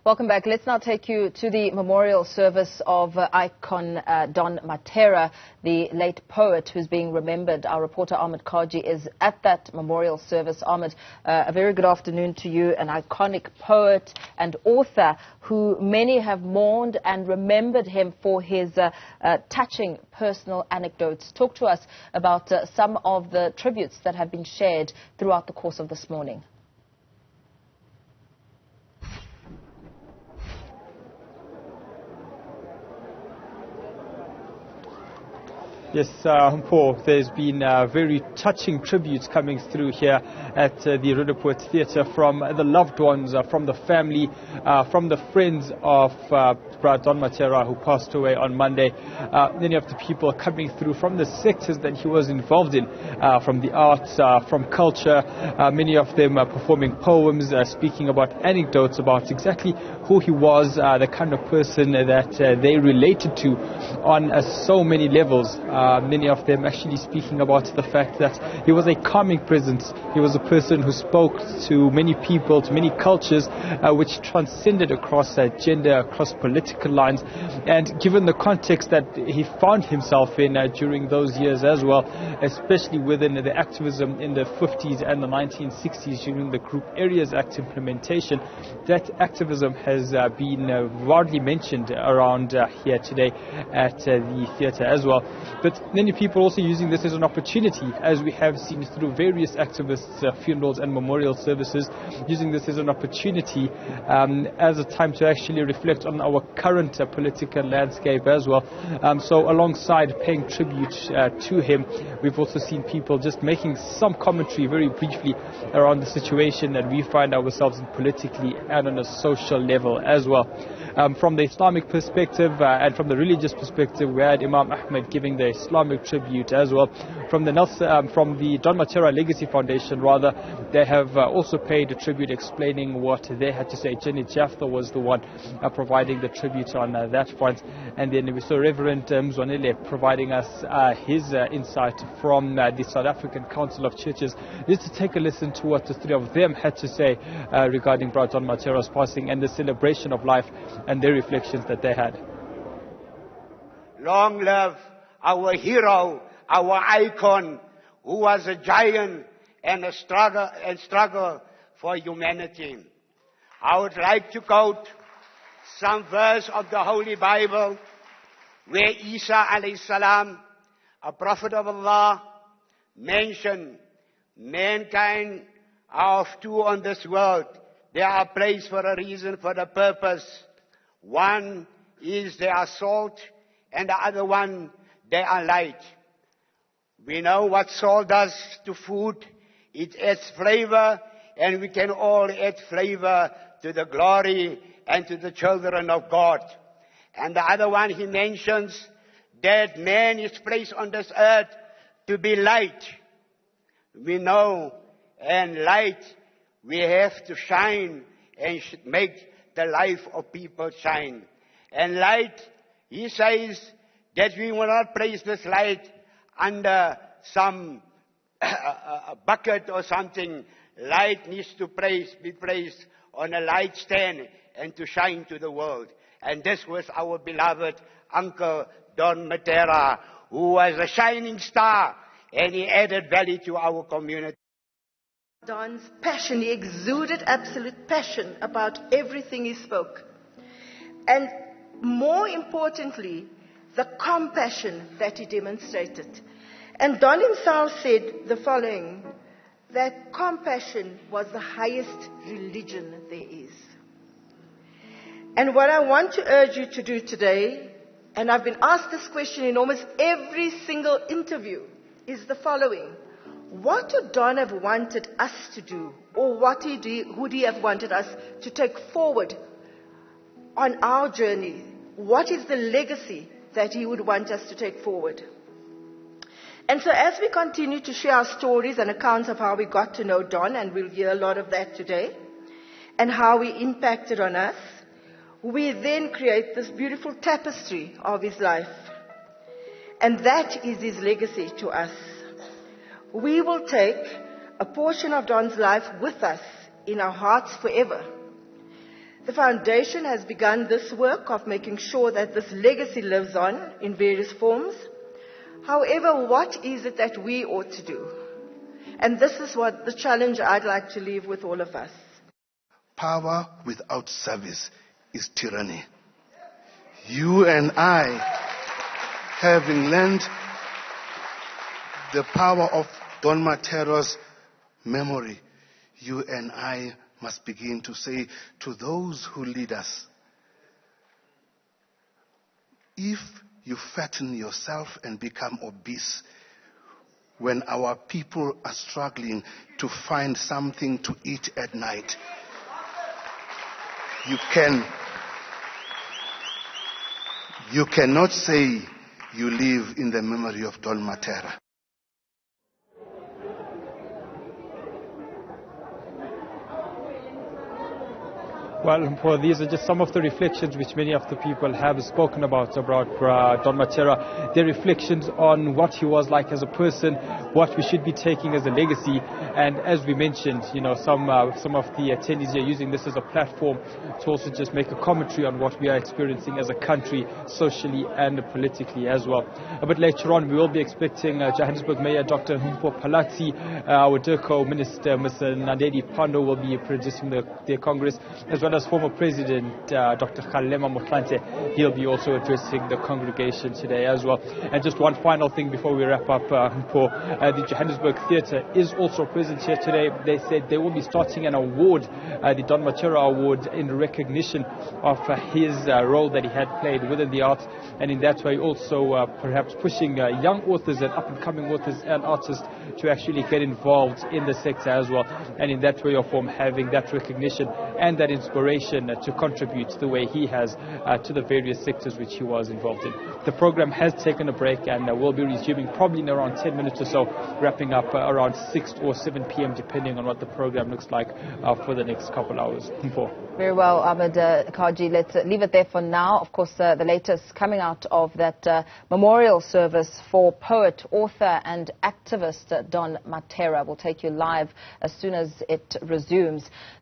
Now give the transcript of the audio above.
Welcome back. Let's now take you to the memorial service of icon Don Mattera, the late poet who's being remembered. Our reporter Ahmed Kajee is at that memorial service. Ahmed, a very good afternoon to you, an iconic poet and author who many have mourned and remembered him for his touching personal anecdotes. Talk to us about some of the tributes that have been shared throughout the course of this morning. Yes, Paul, there's been very touching tributes coming through here at the Roodepoort Theatre from the loved ones, from the family, from the friends of Don Mattera, who passed away on Monday. Many of the people coming through from the sectors that he was involved in, from the arts, from culture, many of them performing poems, speaking about anecdotes about exactly who he was, the kind of person that they related to on so many levels. Many of them actually speaking about the fact that he was a calming presence. He was a person who spoke to many people, to many cultures, which transcended across gender, across political lines. And given the context that he found himself in during those years as well, especially within the activism in the 50s and the 1960s during the Group Areas Act implementation, that activism has been widely mentioned around here today at the theatre as well. But many people also using this as an opportunity, as we have seen through various activists' funerals and memorial services, using this as an opportunity as a time to actually reflect on our current political landscape as well. So alongside paying tribute to him, we've also seen people just making some commentary very briefly around the situation that we find ourselves in politically and on a social level as well. From the Islamic perspective and from the religious perspective, we had Imam Ahmed giving the Islamic tribute as well. From the Don Mattera Legacy Foundation, rather, they have also paid a tribute, explaining what they had to say. Jenny Jaffa was the one providing the tribute on that front. And then we saw Reverend Mzwanele providing us his insight from the South African Council of Churches. Just to take a listen to what the three of them had to say regarding Don Mattera's passing and the celebration of life and their reflections that they had. Long live our hero, our icon, who was a giant and a struggle for humanity. I would like to quote some verse of the Holy Bible where Isa alayhi salam, a prophet of Allah, mentioned mankind are of two on this world. They are placed for a reason, for the purpose. One is they are salt, and the other one, they are light. We know what salt does to food. It adds flavor, and we can all add flavor to the glory and to the children of God. And the other one, he mentions that man is placed on this earth to be light. We know, and light, we have to shine and make the life of people shine. And light, he says that we will not place this light under some bucket or something. Light needs to be placed on a light stand and to shine to the world. And this was our beloved Uncle Don Mattera, who was a shining star, and he added value to our community. Don's passion, he exuded absolute passion about everything he spoke. And more importantly, the compassion that he demonstrated. And Don himself said the following, that compassion was the highest religion there is. And what I want to urge you to do today, and I've been asked this question in almost every single interview, is the following. What would Don have wanted us to do, or what would he have wanted us to take forward on our journey? What is the legacy that he would want us to take forward? And so as we continue to share our stories and accounts of how we got to know Don, and we'll hear a lot of that today, and how he impacted on us, we then create this beautiful tapestry of his life. And that is his legacy to us. We will take a portion of Don's life with us in our hearts forever. The The foundation has begun this work of making sure that this legacy lives on in various forms. However, what is it that we ought to do? And this is what the challenge I'd like to leave with all of us. Power without service is tyranny. You and I, having learned the power of Don Mattera's memory, you and I must begin to say to those who lead us, if you fatten yourself and become obese, when our people are struggling to find something to eat at night, you cannot say you live in the memory of Don Mattera. Well, Paul, these are just some of the reflections which many of the people have spoken about Don Mattera. Their reflections on what he was like as a person, what we should be taking as a legacy, and as we mentioned, some of the attendees are using this as a platform to also just make a commentary on what we are experiencing as a country, socially and politically as well. A bit later on, we will be expecting Johannesburg Mayor Dr. Humpo Palazzi, our DIRCO Minister, Mr. Nandedi Pando, will be producing the Congress, as well as former President Dr. Kgalema Motlanthe. He'll be also addressing the congregation today as well. And just one final thing before we wrap up, the Johannesburg Theatre is also present here today. They said they will be starting an award, the Don Mattera Award, in recognition of his role that he had played within the arts, and in that way also perhaps pushing young authors and up-and-coming authors and artists to actually get involved in the sector as well, and in that way or form having that recognition and that inspiration to contribute the way he has to the various sectors which he was involved in. The program has taken a break and will be resuming probably in around 10 minutes or so, wrapping up around 6 or 7 p.m. depending on what the program looks like for the next couple hours. Very well, Ahmed Kajee. Let's leave it there for now. Of course, the latest coming out of that memorial service for poet, author and activist Don Mattera will take you live as soon as it resumes.